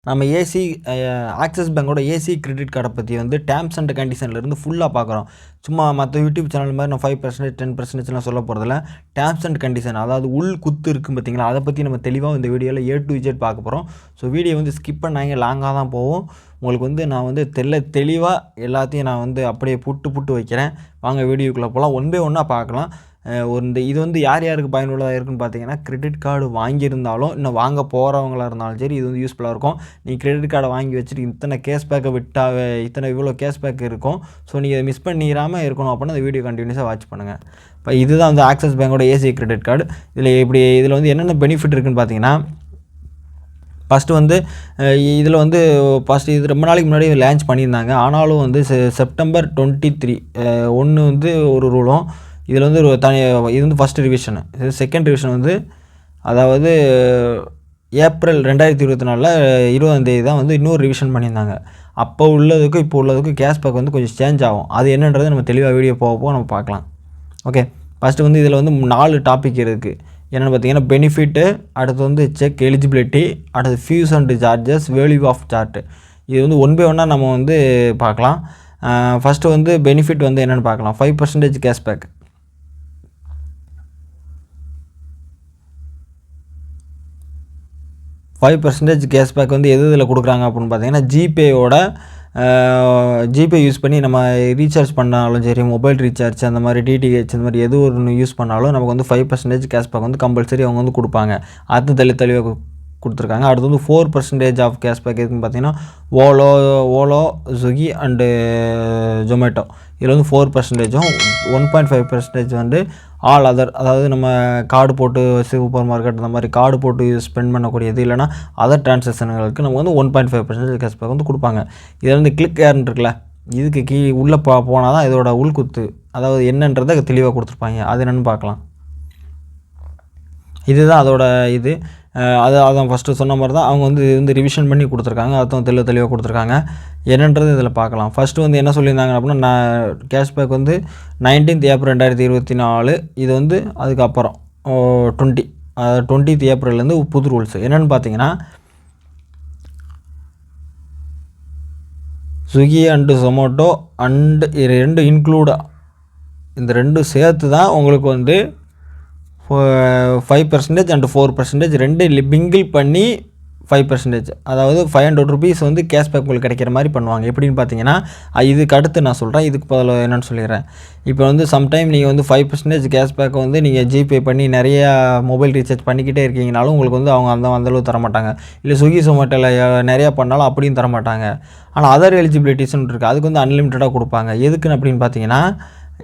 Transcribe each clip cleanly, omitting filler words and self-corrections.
நம்ம ஆக்சிஸ் பேங்கோட AC credit கார்டை பற்றி வந்து டேர்ம்ஸ் அண்ட் கண்டிஷன்லேருந்து ஃபுல்லாக பார்க்குறோம். சும்மா மற்ற யூடியூப் சேனல் மாதிரி நான் 5% 10%லாம் சொல்ல போகிறதில்ல. டேர்ம்ஸ் அண்ட் கண்டிஷன், அதாவது உள் குத்து இருக்குது பார்த்தீங்களா, அதை பற்றி நம்ம தெளிவாக இந்த வீடியோவில் A to Z பார்க்க போகிறோம். ஸோ வீடியோ வந்து ஸ்கிப் பண்ணாங்க, லாங்காக தான் போகும். உங்களுக்கு வந்து நான் வந்து தெளிவாக எல்லாத்தையும் நான் வந்து அப்படியே புட்டு வைக்கிறேன். வாங்க வீடியோக்குள்ளே போகலாம். ஒன் பை ஒன்னாக பார்க்கலாம். இது வந்து யார் யாருக்கு பயனுள்ளதாக இருக்குன்னு பார்த்தீங்கன்னா, கிரெடிட் கார்டு வாங்கியிருந்தாலும் இன்னும் வாங்க போகிறவங்களா இருந்தாலும் சரி, இது வந்து யூஸ்ஃபுல்லாக இருக்கும். நீங்கள் கிரெடிட் கார்டை வாங்கி வச்சுட்டு இத்தனை கேஷ்பேக்கை விட்டால் இவ்வளோ கேஷ்பேக் இருக்கும். ஸோ நீங்கள் இதை மிஸ் பண்ணிடாமல் இருக்கணும் அப்படின்னா இந்த வீடியோ கண்டினியூஸாக வாட்ச் பண்ணுங்கள். இப்போ இதுதான் வந்து ஆக்சிஸ் பேங்கோட ஏசி கிரெடிட் கார்டு. இதில் வந்து என்னென்ன பெனிஃபிட் இருக்குதுன்னு பார்த்தீங்கன்னா, ஃபஸ்ட்டு வந்து இதில் வந்து இது ரொம்ப நாளைக்கு முன்னாடி லான்ச் பண்ணியிருந்தாங்க. ஆனாலும் வந்து செப்டம்பர் 23 வந்து ஒரு ரூலும். இதில் வந்து இது வந்து ஃபஸ்ட்டு ரிவிஷனு. இது செகண்ட் ரிவிஷன் வந்து அதாவது ஏப்ரல் 2024 20ஆம் தேதி தான் வந்து இன்னொரு ரிவிஷன் பண்ணியிருந்தாங்க. அப்போ உள்ளதுக்கும் இப்போ உள்ளதுக்கும் கேஷ்பேக் வந்து கொஞ்சம் சேஞ்ச் ஆகும். அது என்னன்றது நம்ம தெளிவாக வீடியோ போக நம்ம பார்க்கலாம். ஓகே, ஃபஸ்ட்டு வந்து இதில் வந்து 4 டாபிக் இருக்குது. என்னென்னு பார்த்தீங்கன்னா, பெனிஃபிட்டு, அடுத்து வந்து செக் எலிஜிபிலிட்டி, அடுத்து fees and charges, value of chart. இது வந்து ஒன் பை ஒன்னாக நம்ம வந்து பார்க்கலாம். ஃபஸ்ட்டு வந்து பெனிஃபிட் வந்து என்னென்னு பார்க்கலாம். 5% கேஷ்பேக். 5% கேஷ்பேக் வந்து இதில் கொடுக்குறாங்க அப்படின்னு பார்த்தீங்கன்னா, ஜிபே யூஸ் பண்ணி நம்ம ரீசார்ஜ் பண்ணாலும் சரி, மொபைல் ரீசார்ஜ் அந்த மாதிரி டிடிஹெச் இந்த மாதிரி எது ஒன்று யூஸ் பண்ணாலும் நமக்கு வந்து 5% கேஷ்பேக் வந்து கம்பல்சரி அவங்க வந்து கொடுப்பாங்க. அது தெளிவாக கொடுத்துருக்காங்க. அடுத்து வந்து 4% ஆஃப் கேஷ்பேக் எதுக்குன்னு பார்த்தீங்கன்னா, ஓலோ, ஸ்விக்கி அண்டு ஜொமேட்டோ. இதில் வந்து 4%, 1.5% வந்து ஆல் அதர், அதாவது நம்ம கார்டு போட்டு சூப்பர் மார்க்கெட் அந்த மாதிரி கார்டு போட்டு ஸ்பெண்ட் பண்ணக்கூடியது, இல்லைனா அதர் டிரான்சாக்ஷன்களுக்கு நம்ம வந்து 1.5% கேஷ்பேக் வந்து கொடுப்பாங்க. இதில் வந்து கிளிக் ஏர்ன் இருக்குல்ல, இதுக்கு உள்ளே போனால் தான் இதோட உள்குத்து, அதாவது என்னன்றதை தெளிவாக கொடுத்துருப்பாங்க. அது என்னென்னு பார்க்கலாம். இதுதான் அதோட இது. அதான் ஃபஸ்ட்டு சொன்ன மாதிரி தான் அவங்க வந்து ரிவிஷன் பண்ணி கொடுத்துருக்காங்க. அதுவும் தெளிவாக கொடுத்துருக்காங்க. என்னன்றது இதில் பார்க்கலாம். ஃபஸ்ட்டு வந்து என்ன சொல்லியிருந்தாங்க அப்படின்னா, கேஷ்பேக் வந்து 19th ஏப்ரல் 2024. இது வந்து அதுக்கப்புறம் 20th ஏப்ரல்லேருந்து புது ரூல்ஸ் என்னென்னு பார்த்தீங்கன்னா, ஸ்விக்கி அண்டு ஜொமேட்டோ அண்டு 2 இன்க்ளூடாக, இந்த 2 சேர்த்து தான் உங்களுக்கு வந்து 5% அண்ட் 4% ரெண்டு மிங்கிள் பண்ணி 5%, அதாவது 500 rupees வந்து கேஷ்பேக் உங்களுக்கு கிடைக்கிற மாதிரி பண்ணுவாங்க. எப்படின்னு பார்த்தீங்கன்னா, இதுக்கு அடுத்து நான் சொல்கிறேன். இதுக்கு பதில் என்னென்னு சொல்லிடுறேன். இப்போ வந்து சம்டைம் நீங்கள் வந்து 5% கேஷ்பேக் வந்து நீங்கள் ஜிபே பண்ணி நிறையா மொபைல் ரீசார்ஜ் பண்ணிக்கிட்டே இருக்கீங்கனாலும் உங்களுக்கு வந்து அவங்க அந்தளவு தரமாட்டாங்க. இல்லை ஸ்விக்கி ஜொமேட்டோவில் நிறையா பண்ணாலும் அப்படியும் தரமாட்டாங்க. ஆனால் அதர் எலிஜிபிலிட்டிஸ்னு இருக்குது. அதுக்கு வந்து அன்லிமிட்டடாக கொடுப்பாங்க. எதுக்குன்னு அப்படின்னு பார்த்தீங்கன்னா,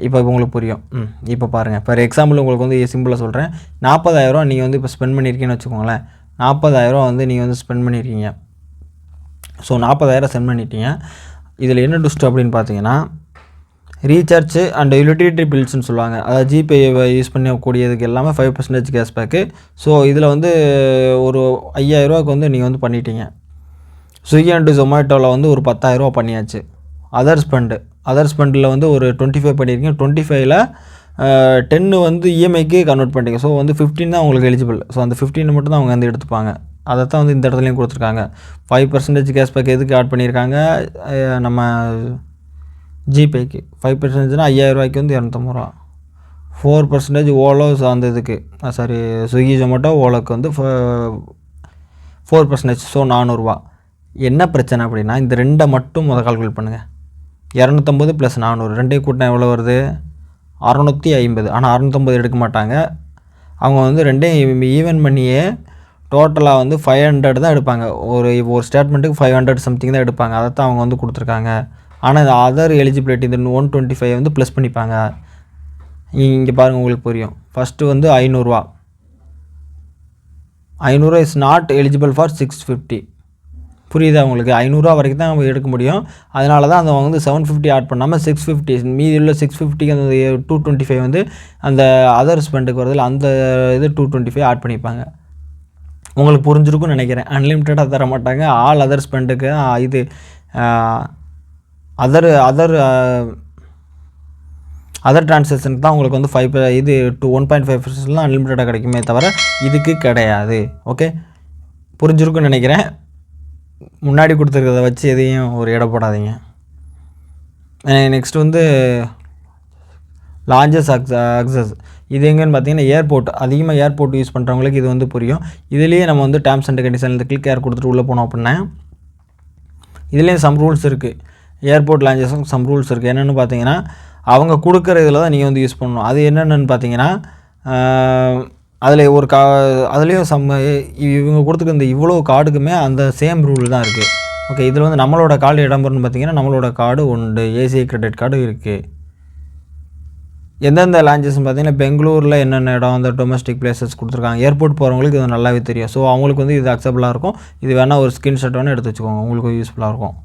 இப்போ உங்களுக்கு புரியும். இப்போ பாருங்கள், ஃபார் எக்ஸாம்பிள் உங்களுக்கு வந்து சிம்பிளாக சொல்கிறேன். 40,000 நீங்கள் வந்து இப்போ ஸ்பெண்ட் பண்ணியிருக்கீங்கன்னு வச்சுக்கோங்களேன். 40,000 வந்து நீங்கள் வந்து ஸ்பெண்ட் பண்ணியிருக்கீங்க. ஸோ 40,000 ஸ்பெண்ட் பண்ணிட்டீங்க. இதில் என்ன ட்விஸ்ட் அப்படின்னு பார்த்தீங்கன்னா, ரீசார்ஜ் அண்ட் யூட்டிலிட்டி பில்ஸ்ன்னு சொல்லுவாங்க. அதாவது ஜிபே யூஸ் பண்ணக்கூடியதுக்கு எல்லாமே 5% கேஷ்பேக்கு. ஸோ இதில் வந்து ஒரு 5,000 வந்து நீங்கள் வந்து பண்ணிட்டீங்க. ஸ்விக்கி அண்டு ஜொமேட்டோவில் வந்து ஒரு 10,000 பண்ணியாச்சு. அதர் ஸ்பெண்டில் வந்து ஒரு 25 பண்ணியிருக்கீங்க. 25ல் 10 வந்து இஎம்ஐக்கு கன்வெர்ட் பண்ணிட்டீங்க. ஸோ வந்து 15 தான் உங்களுக்கு எலிஜிபிள். ஸோ அந்த 15 மட்டும் தான் அவங்க வந்து எடுத்துப்பாங்க. அதை தான் வந்து இந்த இடத்துலையும் கொடுத்துருக்காங்க. 5% கேஷ்பேக் எதுக்கு ஆட் பண்ணியிருக்காங்க, நம்ம ஜிபேக்கு 5%னா 5,000 வந்து 250 ரூபா. 4% ஓலோ அந்த இதுக்கு ஸ்விக்கி ஜொமேட்டோ ஓலோக்கு வந்து 4%, ஸோ 400 ரூபா. என்ன பிரச்சனை அப்படின்னா, இந்த 2 மட்டும் கால்குலேட் பண்ணுங்கள். 250 + 400 ரெண்டையும் கூட்டினா எவ்வளோ வருது, 650. ஆனால் 650 எடுக்க மாட்டாங்க. அவங்க வந்து ரெண்டையும் ஈவன் பண்ணியே டோட்டலாக வந்து 500 தான் எடுப்பாங்க. ஒரு ஸ்டேட்மெண்ட்டுக்கு 500 சம்திங் தான் எடுப்பாங்க. அதை தான் அவங்க வந்து கொடுத்துருக்காங்க. ஆனால் இந்த அதர் எலிஜிபிலிட்டி இந்த 125 வந்து ப்ளஸ் பண்ணிப்பாங்க. இங்கே பாருங்கள், உங்களுக்கு புரியும். ஃபஸ்ட்டு வந்து 500 இஸ் நாட் எலிஜிபிள் ஃபார் 650. புரியுதா உங்களுக்கு? 500 வரைக்கும் தான் நம்ம எடுக்க முடியும். அதனால தான் அவங்க வந்து 750 ஆட் பண்ணாமல் 650, மீதி உள்ள 650 அந்த 225 வந்து அந்த அதர் ஸ்பெண்டுக்கு வரதில் அந்த இது 225 ஆட் பண்ணிப்பாங்க. உங்களுக்கு புரிஞ்சிருக்கும்னு நினைக்கிறேன். அன்லிமிட்டடாக தர மாட்டாங்க. ஆல் அதர் ஸ்பெண்டுக்கு இது அதர் டிரான்சாக்ஷனுக்கு தான் உங்களுக்கு வந்து 1.5% அன்லிமிட்டடாக கிடைக்குமே தவிர இதுக்கு கிடையாது. ஓகே, புரிஞ்சிருக்குன்னு நினைக்கிறேன். முன்னாடி கொடுத்துருக்கிறத வச்சு எதையும் ஒரு எடை போடாதீங்க. நெக்ஸ்ட் வந்து லார்ஜஸ்ட் அக்சஸ். இது எங்கன்னு பார்த்தீங்கன்னா ஏர்போர்ட். அதிகமாக ஏர்போர்ட் யூஸ் பண்ணுறவங்களுக்கு இது வந்து புரியும். இதுலேயே நம்ம வந்து டேர்ம்ஸ் அண்ட் கண்டிஷன் இந்த கிளிக் ஏர் கொடுத்துட்டு உள்ளே போனோம் அப்படின்னா இதுலேயும் சம் ரூல்ஸ் இருக்குது. ஏர்போர்ட் லான்ச்சஸும் சம் ரூல்ஸ் இருக்குது. என்னென்னு பார்த்தீங்கன்னா அவங்க கொடுக்குற இதில் தான் நீங்கள் வந்து யூஸ் பண்ணணும். அது என்னென்னு பார்த்தீங்கன்னா அதில் ஒரு அதுலேயும் இவங்க கொடுத்துருக்க இந்த இவ்வளோ கார்டுக்குமே அந்த சேம் ரூல் தான் இருக்குது. ஓகே, இதில் வந்து நம்மளோட கார்டு இடம்பெறணும்னு பார்த்தீங்கன்னா நம்மளோட கார்டு உண்டு, ஏசிஐ கிரெடிட் கார்டு இருக்குது. எந்தெந்த லான்ச்சஸ்ன்னு பார்த்தீங்கன்னா பெங்களூரில் என்னென்ன இடம் அந்த டொமஸ்டிக் பிளேசஸ் கொடுத்துருக்காங்க. ஏர்போர்ட் போகிறவங்களுக்கு இது நல்லாவே தெரியும். ஸோ அவங்களுக்கு வந்து இது அக்செப்டபுளாக இருக்கும். இது வேணால் ஒரு ஸ்க்ரீன்ஷாட் வேணால் எடுத்து வச்சுக்கோங்க, உங்களுக்கு யூஸ்ஃபுல்லாக இருக்கும்.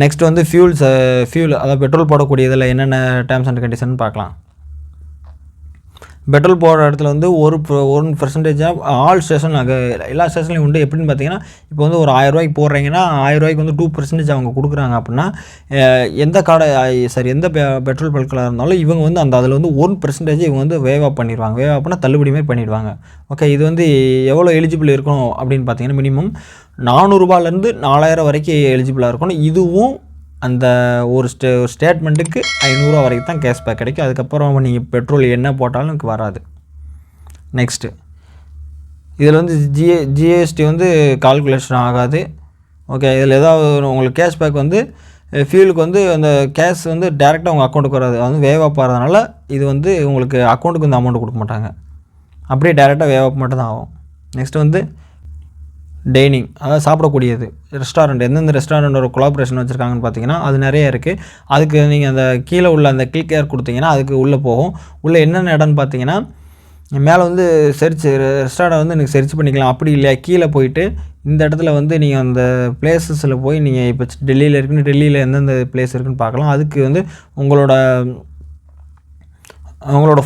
நெக்ஸ்ட் வந்து ஃபியூல் அதாவது பெட்ரோல் போடக்கூடிய இதில் என்னென்ன டேர்ம்ஸ் அண்ட் கண்டிஷன் பார்க்கலாம். பெட்ரோல் போடுற இடத்துல வந்து 1% ஆல் ஸ்டேஷன் எல்லா ஸ்டேஷன்லையும் உண்டு. எப்படின்னு பார்த்தீங்கன்னா இப்போ வந்து ஒரு 1000 ரூபாய்க்கு போடுறீங்கன்னா 1000 ரூபாய்க்கு வந்து 2% அவங்க கொடுக்குறாங்க. அப்படின்னா எந்த எந்த பெட்ரோல் பல்களாக இருந்தாலும் இவங்க வந்து அந்த அதில் வந்து 1% இவங்க வந்து வேவ் அப் பண்ணிடுவாங்க. வேவ் அப்னா தள்ளுபடி மாதிரி பண்ணிடுவாங்க. ஓகே, இது வந்து எவ்வளோ எலிஜிபிள் இருக்கணும் அப்படின்னு பார்த்தீங்கன்னா மினிமம் 400 ரூபாயிலேருந்து 4000 வரைக்கும் எலிஜிபிளாக இருக்கணும். இதுவும் அந்த ஒரு ஸ்டேட்மெண்ட்டுக்கு 500 ரூபா வரைக்கும் தான் கேஷ்பேக் கிடைக்கும். அதுக்கப்புறம் நீங்கள் பெட்ரோல் என்ன போட்டாலும் எனக்கு வராது. நெக்ஸ்ட்டு இதில் வந்து ஜிஎஸ்டி வந்து கால்குலேஷன் ஆகாது. ஓகே, இதில் ஏதாவது உங்களுக்கு கேஷ்பேக் வந்து ஃபியூலுக்கு வந்து அந்த கேஷ் வந்து டேரெக்டாக உங்கள் அக்கௌண்ட்டுக்கு வராது. அது வந்து வேவ் அப் ஆகிறதுனால இது வந்து உங்களுக்கு அக்கௌண்ட்டுக்கு வந்து அமௌண்ட் கொடுக்க மாட்டாங்க. அப்படியே டேரெக்டாக வேவ் அப் மட்டும் தான் ஆகும். நெக்ஸ்ட் வந்து டைனிங், அதாவது சாப்பிடக்கூடியது. ரெஸ்டாரண்ட் எந்தெந்த ரெஸ்டாரண்ட்டோட கொலாபரேஷன் வச்சுருக்காங்கன்னு பார்த்தீங்கன்னா அது நிறைய இருக்குது. அதுக்கு நீங்கள் அந்த கீழே உள்ள அந்த கிளிக் ஏர் கொடுத்தீங்கன்னா அதுக்கு உள்ளே போகும். உள்ளே என்னென்ன இடம்னு பார்த்தீங்கன்னா மேலே வந்து ரெஸ்டாரண்ட் வந்து எனக்கு செர்ச் பண்ணிக்கலாம். அப்படி இல்லையா கீழே போயிட்டு இந்த இடத்துல வந்து நீங்கள் அந்த பிளேஸஸில் போய் நீங்கள் இப்போ டெல்லியில் இருக்குன்னு டெல்லியில் எந்தெந்த பிளேஸ் இருக்குதுன்னு பார்க்கலாம். அதுக்கு வந்து உங்களோட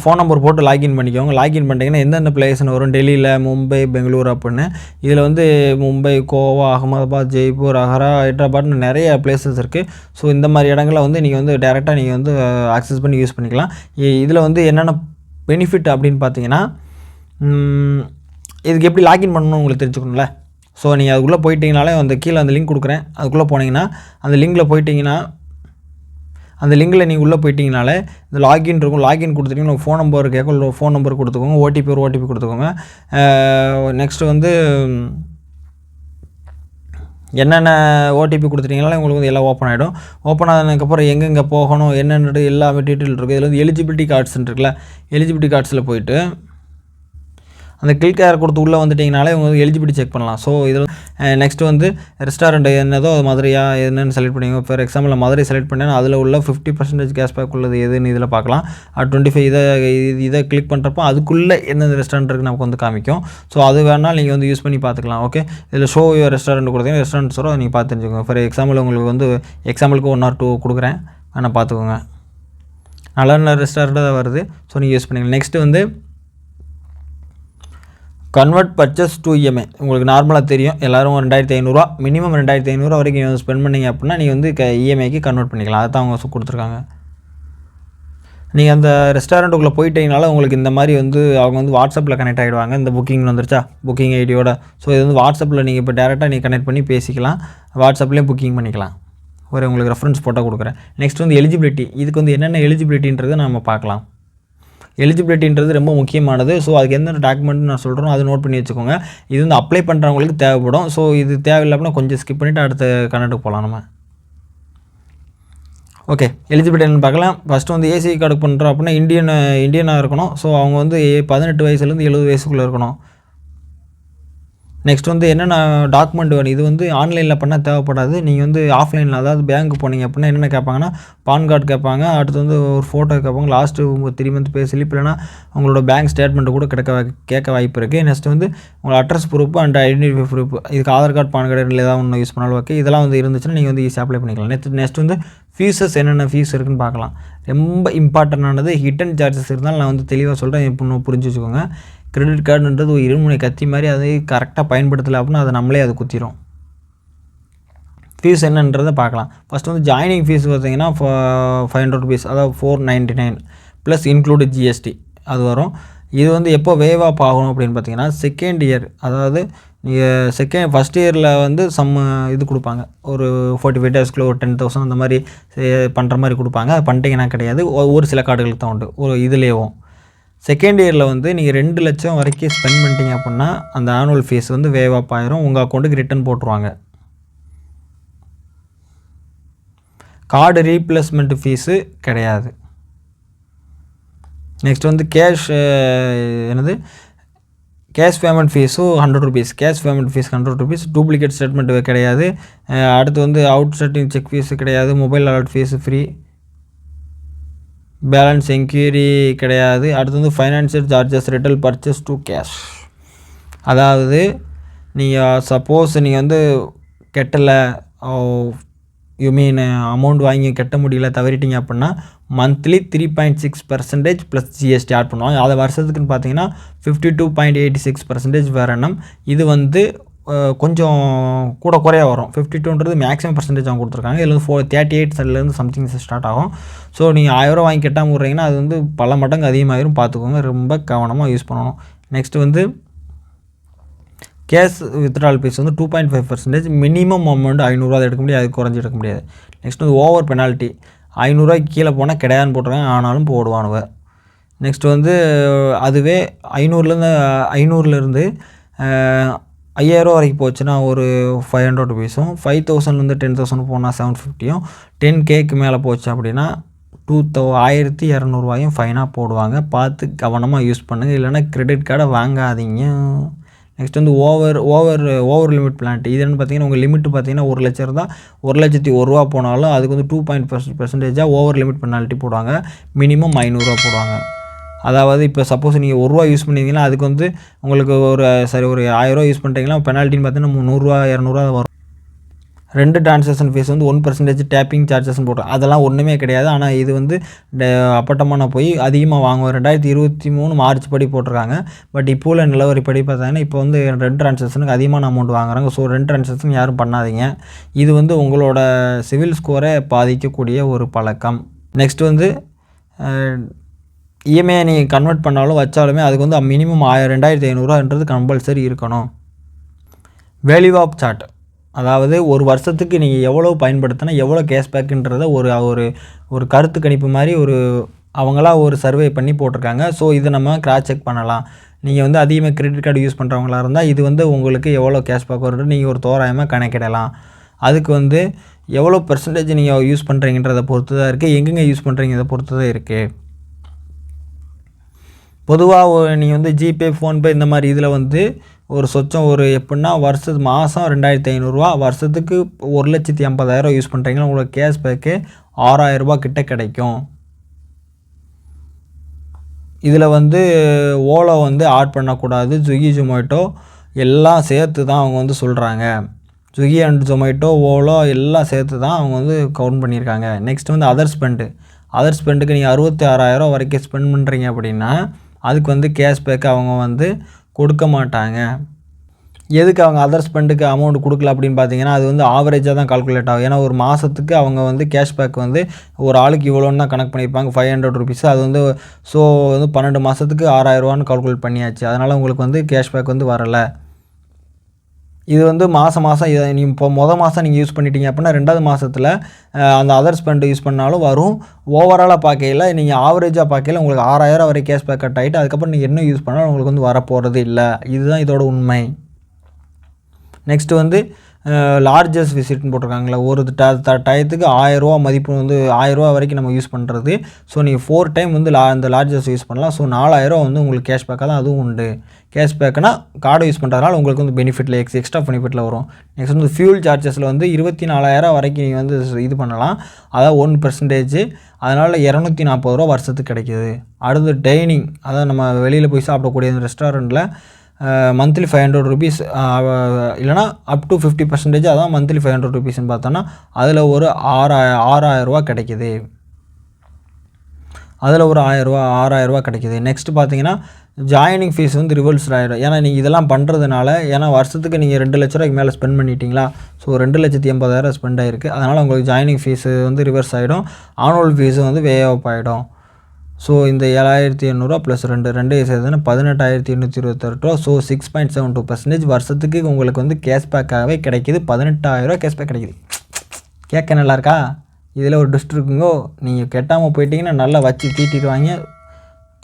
ஃபோன் நம்பர் போட்டு லாகின் பண்ணிக்கோங்க. லாகின் பண்ணிட்டீங்கன்னா எந்தெந்த பிளேஸ்னு வரும், டெல்லியில், மும்பை, பெங்களூர் அப்படின்னு. இதில் வந்து மும்பை, கோவா, அகமதாபாத், ஜெய்ப்பூர், அகரா, ஹைட்ராபாத்னு நிறைய பிளேசஸ் இருக்குது. ஸோ இந்த மாதிரி இடங்களில் வந்து நீங்கள் வந்து டேரெக்டாக நீங்கள் வந்து ஆக்சஸ் பண்ணி யூஸ் பண்ணிக்கலாம். இதில் வந்து என்னென்ன பெனிஃபிட் அப்படின்னு பார்த்தீங்கன்னா இதுக்கு எப்படி லாகின் பண்ணணும்னு உங்களுக்கு தெரிஞ்சுக்கணும்ல. ஸோ நீங்கள் அதுக்குள்ளே போயிட்டீங்கனாலே அந்த கீழே அந்த லிங்க் கொடுக்குறேன், அதுக்குள்ளே போனீங்கன்னா அந்த லிங்கில் போயிட்டீங்கன்னா அந்த லிங்கில் நீங்கள் உள்ளே போயிட்டீங்கனாலே இந்த லாகின் இருக்கும். லாகின் கொடுத்துட்டிங்கன்னா உங்கள் ஃபோன் நம்பர் கேட்கும். ஃபோன் நம்பர் கொடுத்துக்கோங்க, ஓடிபி கொடுத்துக்கோங்க. நெக்ஸ்ட்டு வந்து என்னென்ன ஓடிபி கொடுத்துட்டிங்கனாலே உங்களுக்கு வந்து எல்லாம் ஓப்பன் ஆகிடும். ஓப்பன் ஆனதுக்கப்புறம் எங்கெங்கே போகணும் என்னென்னு எல்லாமே டீட்டெயில் இருக்குது. இதில் வந்து எலிஜிபிலிட்டி கார்ட்ஸ்ன்னு இருக்குல்ல, எலிஜிபிலிட்டி கார்ட்ஸில் போயிட்டு அந்த கிளிக் ஏர் கொடுத்து உள்ளே வந்துட்டிங்கனாலே உங்களுக்கு எலிஜிபிலிட்டி செக் பண்ணலாம். ஸோ இதில் நெக்ஸ்ட்டு வந்து ரெஸ்டாரண்ட் என்னதோ அது மதுரையா என்னென்னு செலக்ட் பண்ணிங்க. ஃபார் எக்ஸாம்பிள் மதுரை செலக்ட் பண்ணேன்னா அதில் உள்ள 50% கேஷ்பேக் உள்ளது எதுன்னு இதில் பார்க்கலாம். 25 இதை கிளிக் பண்ணுறப்போ அதுக்குள்ளே எந்தெந்த ரெஸ்டாரண்ட் இருக்குது நமக்கு வந்து காமிக்கும். ஸோ அது வேணால் நீங்கள் வந்து யூஸ் பண்ணி பார்த்துக்கலாம். ஓகே, இதில் ஷோ யுவர் ரெஸ்டாரண்ட் கொடுத்தீங்கன்னா ரெஸ்டாரண்ட்ஸ் வரும், நீங்கள் பார்த்து தெரிஞ்சுக்கோங்க. ஃபார் எக்ஸாம்பிள் உங்களுக்கு வந்து எக்ஸாம்பிளுக்கு 1 or 2 கொடுக்குறேன், வேணால் பார்த்துக்கோங்க. நல்ல ரெஸ்டாரண்ட்டு தான் வருது. ஸோ நீங்கள் யூஸ் பண்ணிக்கலாம். நெக்ஸ்ட்டு வந்து கன்வெர்ட் பர்ச்சேஸ் டு இஎம்ஐ. உங்களுக்கு நார்மலாக தெரியும், எல்லோரும் 2500 மினிமம் 2500 வரைக்கும் ஸ்பெண்ட் பண்ணிங்க அப்படின்னா நீங்கள் வந்து இஎம்ஐக்கு கன்வெர்ட் பண்ணிக்கலாம். அதை தான் அவங்க கொடுத்துருக்காங்க. நீங்கள் அந்த ரெஸ்டாரண்ட்டுக்குள்ளே போயிட்டீங்கனால உங்களுக்கு இந்த மாதிரி வந்து அவங்க வந்து வாட்ஸ்அப்பில் கனெக்ட் ஆகிடுவாங்க. இந்த புக்கிங் வந்துருச்சா, புக்கிங் ஐடியோட. ஸோ இது வந்து வாட்ஸ்அப்பில் நீங்கள் இப்போ டேரெக்டாக நீங்கள் கனெக்ட் பண்ணி பேசிக்கலாம், வாட்ஸ்அப்லேயும் புக்கிங் பண்ணிக்கலாம். ஒரு உங்களுக்கு ரெஃபரன்ஸ் போட்டால் கொடுக்குறேன். நெக்ஸ்ட் வந்து எலிஜிபிலிட்டி. இதுக்கு வந்து என்னென்ன எலிஜிபிலிட்டின்றதை நம்ம பார்க்கலாம். எலிஜிபிலிட்டின்றது ரொம்ப முக்கியமானது. ஸோ அதுக்கு எந்த டாக்குமெண்ட் நான் சொல்கிறோம் அதை நோட் பண்ணி வச்சுக்கோங்க. இது வந்து அப்ளை பண்ணுறவங்களுக்கு தேவைப்படும். ஸோ இது தேவையில்லை அப்படின்னா கொஞ்சம் ஸ்கிப் பண்ணிவிட்டு அடுத்த கனெக்ட்டுக்கு போகலாம் நம்ம. ஓகே, எலிஜிபிலிட்டி பார்க்கலாம். ஃபஸ்ட்டு வந்து ஏசிஐ கார்டு பண்ணுறோம் அப்படின்னா இந்தியனாக இருக்கணும். ஸோ அவங்க வந்து 18 வயசுலேருந்து 70 வயசுக்குள்ளே இருக்கணும். நெக்ஸ்ட் வந்து என்னென்ன டாக்குமெண்ட் வேணும். இது வந்து ஆன்லைனில் பண்ணால் தேவைப்படாது. நீங்கள் வந்து ஆஃப்லைனில், அதாவது பேங்க்கு போனீங்க அப்படின்னா என்னென்ன கேட்பாங்கன்னா பான் கார்டு கேட்பாங்க, அடுத்து வந்து ஒரு ஃபோட்டோ கேட்பாங்க, லாஸ்ட்டு 3 மந்த் பே ஸ்லிப் இல்லைனா உங்களோட பேங்க் ஸ்டேட்மெண்ட்டு கூட கேட்க வாய்ப்பு இருக்குது. நெக்ஸ்ட் வந்து உங்களோட address proof and identify proof. இதுக்கு ஆதார் கார்டு, பான் கார்டு ஏதாவது ஒன்று யூஸ் பண்ணாலும் ஓகே. இதெல்லாம் வந்து இருந்துச்சுன்னா நீங்கள் வந்து ஈஸியாக அப்ளை பண்ணிக்கலாம். நெக்ஸ்ட் வந்து ஃபீஸஸ் என்னென்ன ஃபீஸ் இருக்குதுன்னு பார்க்கலாம். ரொம்ப இம்பார்ட்டண்டானது ஹிட்டன் சார்ஜஸ் இருந்தாலும் நான் வந்து தெளிவாக சொல்கிறேன், இப்போ புரிஞ்சு வச்சுக்கோங்க. கிரெடிட் கார்டுன்றது ஒரு இருமுனை கத்தி மாதிரி, அதை கரெக்டாக பயன்படுத்தலை அப்படின்னா அதை நம்மளே அது குத்திரும். ஃபீஸ் என்னன்றதை பார்க்கலாம். ஃபஸ்ட்டு வந்து ஜாயினிங் ஃபீஸ் பார்த்தீங்கன்னா 500 rupees, அதாவது 499 ப்ளஸ் இன்க்ளூடு ஜிஎஸ்டி அது வரும். இது வந்து எப்போ வேவ் ஆஃப் ஆகணும் அப்படின்னு பார்த்தீங்கன்னா செகண்ட் இயர், அதாவது நீங்கள் ஃபஸ்ட் இயரில் வந்து இது கொடுப்பாங்க, ஒரு 45 டேஸ்க்குள்ளே ஒரு 10,000 அந்த மாதிரி பண்ணுற மாதிரி கொடுப்பாங்க. அது பண்ணிட்டீங்கன்னா கிடையாது, ஒரு சில கார்டுகளுக்கு தான் உண்டு ஒரு இதுலேயும். செகண்ட் இயரில் வந்து நீங்கள் 2 லட்சம் வரைக்கும் ஸ்பெண்ட் பண்ணிட்டீங்க அப்படின்னா அந்த ஆனுவல் ஃபீஸ் வந்து வேவ் அப் ஆயிரும், உங்கள் அக்கௌண்ட்டுக்கு ரிட்டன் போட்டுருவாங்க. கார்டு ரீப்ளேஸ்மெண்ட் ஃபீஸு கிடையாது. நெக்ஸ்ட் வந்து கேஷ் பேமெண்ட் ஃபீஸும் 100 rupees. Cash payment fees 100 rupees. Duplicate statement கிடையாது. அடுத்து வந்து அவுட் ஸ்டேட்டிங் செக் ஃபீஸு கிடையாது. Mobile alert fees free. Balance enquiry கிடையாது. அடுத்து வந்து financial charges retail purchase to cash. அதாவது நீங்கள் சப்போஸ் நீங்கள் வந்து கட்டலை, அமௌண்ட் வாங்கி கட்ட முடியல, தவறிட்டீங்க அப்படின்னா மந்த்லி 3.6% ப்ளஸ் ஜிஎஸ்டி ஆட் பண்ணுவாங்க. அதை வருஷத்துக்குன்னு பார்த்தீங்கன்னா 52.86% வேறணும். இது வந்து கொஞ்சம் கூட குறைய வரும். 52ன்றது மேக்ஸிமம் பர்சன்டேஜ் அவங்க கொடுத்துருக்காங்க. இதில் வந்து 38 சம்திங் ஸ்டார்ட் ஆகும். ஸோ நீங்கள் 1000 ரூபா வாங்கி கட்டாமல் விட்றீங்கன்னா அது வந்து பல மடங்கு அதிகமாகிடும், பார்த்துக்கோங்க, ரொம்ப கவனமாக யூஸ் பண்ணணும். நெக்ஸ்ட்டு வந்து கேஷ் வித்ட்ரால் ஃபீஸ் வந்து 2.5%. மினிமம் அமௌண்ட் 500 ரூபா எடுக்க முடியாது, அது குறைஞ்சி எடுக்க முடியாது. நெக்ஸ்ட் வந்து ஓவர் பெனால்ட்டி 500 ரூபாய்க்கு கீழே போனால் கிடையாதுன்னு போட்டுருக்காங்க, ஆனாலும் போடுவானுவ. நெக்ஸ்ட் வந்து அதுவே 500லேருந்து 5000 ரூபா வரைக்கும் போச்சுன்னா ஒரு 500 ருபீஸும், 5000லேருந்து 10,000 போனால் 750யும், 10Kக்கு மேலே போச்சு அப்படின்னா 1200 ரூபாயும் ஃபைனாக போடுவாங்க. பார்த்து கவனமாக யூஸ் பண்ணுங்கள், இல்லைனா கிரெடிட் கார்டை வாங்காதீங்க. நெக்ஸ்ட் வந்து ஓவர் லிமிட் பிளான்ட். இது என்ன பார்த்தீங்கன்னா உங்கள் லிமிட்டு பார்த்தீங்கன்னா 1 லட்சம் இருந்தால் 1,01,000 ரூபா போனாலும் அதுக்கு வந்து 2.5% ஓவர் லிமிட் பெனால்ட்டி போடுவாங்க. மினிமம் 500 ரூபா போடுவாங்க. அதாவது இப்போ சப்போஸ் நீங்கள் 1 ரூபா யூஸ் பண்ணிங்கன்னா அதுக்கு வந்து உங்களுக்கு ஒரு 1000 ரூபா யூஸ் பண்ணிட்டீங்கன்னா பெனால்ட்டின்னு பார்த்தீங்கன்னா 100 ரூபா 200 ரூபா வரும். 2 டிரான்சாக்ஷன் ஃபீஸ் வந்து 1% டேப்பிங் சார்ஜஸ்ன்னு போட்டோம், அதெல்லாம் ஒன்றுமே கிடையாது. ஆனால் இது வந்து அப்பட்டமான போய் அதிகமாக வாங்குவோம். 2023 மார்ச் படி போட்டிருக்காங்க. பட் இப்போ உள்ள நிலவரிப்படி பார்த்தாங்கன்னா இப்போ வந்து 2 டிரான்சாக்ஷனுக்கு அதிகமான அமௌண்ட் வாங்குறாங்க. ஸோ 2 டிரான்சாக்ஷன் யாரும் பண்ணாதீங்க. இது வந்து உங்களோட சிவில் ஸ்கோரை பாதிக்கக்கூடிய ஒரு பழக்கம். நெக்ஸ்ட் வந்து இஎம்ஐ நீங்கள் கன்வெர்ட் பண்ணாலும் வச்சாலுமே அதுக்கு வந்து மினிமம் 2,500 கம்பல்சரி இருக்கணும். வேல்யூ ஆஃப் சார்ட், அதாவது ஒரு வருஷத்துக்கு நீங்கள் எவ்வளோ பயன்படுத்தினா எவ்வளோ கேஷ்பேக்குன்றத ஒரு கருத்து கணிப்பு மாதிரி அவங்களா ஒரு சர்வே பண்ணி போட்டிருக்காங்க. ஸோ இதை நம்ம கிராஸ் செக் பண்ணலாம். நீங்கள் வந்து அதிகமாக கிரெடிட் கார்டு யூஸ் பண்ணுறவங்களா இருந்தால் இது வந்து உங்களுக்கு எவ்வளோ கேஷ்பேக் வரும்னு நீங்கள் ஒரு தோராயமாக கணக்கிடலாம். அதுக்கு வந்து எவ்வளோ பெர்சன்டேஜ் நீங்கள் யூஸ் பண்ணுறீங்கன்றதை பொறுத்து தான் இருக்குது, எங்கெங்கே யூஸ் பண்ணுறீங்கிறத பொறுத்து தான் இருக்குது. பொதுவாக நீங்கள் வந்து ஜிபே, ஃபோன்பே இந்த மாதிரி இதில் வந்து ஒரு சொச்சம் எப்படின்னா மாதம் 2,500 ரூபா, வருஷத்துக்கு 1,80,000 யூஸ் பண்ணுறீங்கன்னா உங்களுக்கு கேஷ்பேக்கு 6,000 ரூபா கிட்ட கிடைக்கும். இதில் வந்து ஓலோ வந்து ஆட் பண்ணக்கூடாது, ஸ்விக்கி, ஜொமேட்டோ எல்லாம் சேர்த்து தான் அவங்க வந்து சொல்கிறாங்க. ஸ்விக்கி அண்ட் ஜொமேட்டோ, ஓலோ எல்லாம் சேர்த்து தான் அவங்க வந்து கவுண்ட் பண்ணியிருக்காங்க. நெக்ஸ்ட் வந்து அதர் ஸ்பெண்டுக்கு நீங்கள் 66,000 வரைக்கும் ஸ்பெண்ட் பண்ணுறீங்க அப்படின்னா அதுக்கு வந்து கேஷ்பேக்கு அவங்க வந்து கொடுக்க மாட்டாங்க. எதுக்கு அவங்க அதர் ஸ்பெண்டுக்கு அமௌண்ட் கொடுக்கல அப்படின்னு பார்த்தீங்கன்னா அது வந்து ஆவரேஜாக தான் கால்குலேட் ஆகும். ஏன்னா ஒரு மாதத்துக்கு அவங்க வந்து கேஷ்பேக் வந்து ஒரு ஆளுக்கு இவ்வளோன்னு தான் கணக்கு பண்ணியிருப்பாங்க, 500 ருபீஸ். அது வந்து ஸோ வந்து 12 மாதத்துக்கு 6,000 ரூபான்னு கால்குலேட் பண்ணியாச்சு. அதனால் உங்களுக்கு வந்து கேஷ்பேக் வந்து வரலை. இது வந்து மாதம் இதை நீங்கள் இப்போ மாதம் நீங்கள் யூஸ் பண்ணிட்டீங்க அப்படின்னா 2வது மாதத்தில் அந்த அதர் ஸ்பெண்ட் யூஸ் பண்ணாலும் வரும். ஓவராலாக பார்க்கையில் நீங்கள் ஆவரேஜாக பார்க்கையில் உங்களுக்கு 6,000 வரை கேஷ்பேக் கட் ஆகிட்டு அதுக்கப்புறம் நீங்கள் என்ன யூஸ் பண்ணாலும் உங்களுக்கு வந்து வரப்போகிறது இல்லை. இதுதான் இதோட உண்மை. நெக்ஸ்ட்டு வந்து லார்ஜஸ்ட் விசிட்னு போட்டிருக்காங்களா, ஒரு டயத்துக்கு 1000 ரூபா மதிப்பு வந்து 1000 ரூபா வரைக்கும் நம்ம யூஸ் பண்ணுறது. ஸோ நீங்கள் 4 டைம் வந்து அந்த லார்ஜஸ்ட் யூஸ் பண்ணலாம். ஸோ 4,000 ரூபா வந்து உங்களுக்கு கேஷ்பேக்காக தான் அதுவும் உண்டு. கேஷ்பேக்குனா கார்டு யூஸ் பண்ணுறதுனால உங்களுக்கு வந்து பெனிஃபிட்டில் எக்ஸ்ட்ரா பெனிஃபிட்டில் வரும். நெக்ஸ்ட் வந்து ஃபியூல் சார்ஜஸில் வந்து 24,000 வரைக்கும் நீங்கள் வந்து இது பண்ணலாம், அதாவது 1%. அதனால் 240 ரூபா வருஷத்துக்கு கிடைக்கிது. அடுத்து டைனிங், அதாவது நம்ம வெளியில் போய் சாப்பிடக்கூடிய இந்த ரெஸ்டாரண்ட்டில் மந்த்லி 500 ருபீஸ் இல்லைனா அப் டு 50%, அதான் மந்த்லி 500 ருபீஸ்ன்னு பார்த்தோன்னா அதில் ஒரு 6,000 ரூபா கிடைக்கிது. அதில் ஒரு 6,000 ரூபா கிடைக்கிது. நெக்ஸ்ட்டு பார்த்தீங்கன்னா ஜாயினிங் ஃபீஸ் வந்து ரிவர்ஸ் ஆகிடும். ஏன்னா நீங்கள் இதெல்லாம் பண்ணுறதுனால, ஏன்னா வருஷத்துக்கு நீங்கள் 2 லட்ச ரூபாய்க்கு மேலே ஸ்பெண்ட் பண்ணிட்டீங்களா, ஸோ 2,80,000 ஸ்பெண்ட் ஆகிருக்கு. அதனால் உங்களுக்கு ஜாயினிங் ஃபீஸு வந்து ரிவர்ஸ் ஆகிடும். ஆனுவல் ஃபீஸு வந்து வே ஆஃப் ஆகிடும். ஸோ இந்த 7,800 ப்ளஸ் 2 சேர்த்துனா 18,826 ஸோ 6.72% வருஷத்துக்கு உங்களுக்கு வந்து கேஷ்பேக்காகவே கிடைக்கிது. 18,000 கேஷ்பேக் கிடைக்கிது. கேட்க நல்லா இருக்கா? இதில் ஒரு ட்விஸ்ட் இருக்குங்கோ. நீங்கள் கெட்டாமல் போயிட்டீங்கன்னா நல்லா வச்சு தீட்டிடுவாங்க.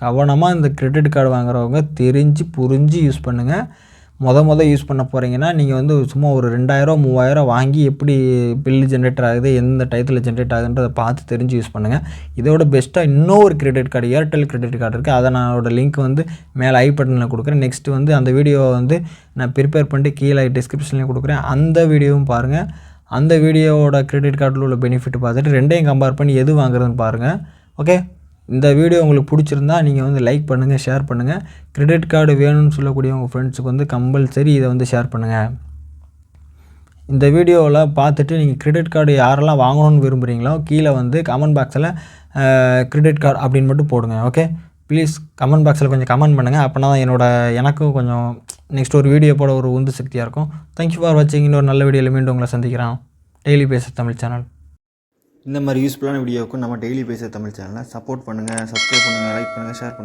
கவனமாக இந்த கிரெடிட் கார்டு வாங்குறவங்க தெரிஞ்சு புரிஞ்சு யூஸ் பண்ணுங்கள். மொதல் யூஸ் பண்ண போகிறீங்கன்னா நீங்கள் வந்து சும்மா ஒரு 2,000 3,000 வாங்கி எப்படி பில்லு ஜென்ரேட் ஆகுது, எந்த டயத்தில் ஜென்ரேட் ஆகுதுன்றதை பார்த்து தெரிஞ்சு யூஸ் பண்ணுங்கள். இதோட பெஸ்ட்டாக இன்னொரு credit card, Airtel credit card இருக்குது. அதை நான் லிங்க் வந்து மேலே ஐ பட்டனில் கொடுக்குறேன். நெக்ஸ்ட்டு வந்து அந்த வீடியோவை வந்து நான் ப்ரிப்பேர் பண்ணிட்டு கீழே டிஸ்கிரிப்ஷன்லேயும் கொடுக்குறேன். அந்த வீடியோவும் பாருங்கள். அந்த வீடியோவோட கிரெடிட் கார்டில் உள்ள பெனிஃபிட் பார்த்துட்டு ரெண்டையும் கம்பேர் பண்ணி எது வாங்குறதுன்னு பாருங்கள். ஓகே, இந்த வீடியோ உங்களுக்கு பிடிச்சிருந்தா நீங்கள் வந்து லைக் பண்ணுங்கள், ஷேர் பண்ணுங்கள். கிரெடிட் கார்டு வேணும்னு சொல்லக்கூடிய உங்கள் ஃப்ரெண்ட்ஸுக்கு வந்து கம்பல்சரி இதை வந்து ஷேர் பண்ணுங்கள். இந்த வீடியோவில் பார்த்துட்டு நீங்கள் கிரெடிட் கார்டு யாரெல்லாம் வாங்கணும்னு விரும்புகிறீங்களோ கீழே வந்து கமெண்ட் பாக்ஸில் கிரெடிட் கார்டு அப்படின்னு மட்டும் போடுங்க. ஓகே, ப்ளீஸ் கமெண்ட் பாக்ஸில் கொஞ்சம் கமெண்ட் பண்ணுங்கள். அப்படின்னா தான் எனக்கும் கொஞ்சம் நெக்ஸ்ட் ஒரு வீடியோ போட ஒரு உந்து சக்தியாக இருக்கும். தேங்க்யூ ஃபார் வாட்சிங். இன்னொரு நல்ல வீடியோவில் மீண்டும் உங்களை சந்திக்கிறேன். டெய்லி பேச தமிழ் சேனல். இந்த மாதிரி யூஸ்ஃபுல்லான வீடியோவுக்கும் நம்ம டெய்லி பேச தமிழ் சேனலை சப்போர்ட் பண்ணுங்கள், சப்ஸ்கிரைப் பண்ணுங்கள், லைக் பண்ணுங்கள், ஷேர் பண்ணுங்கள்.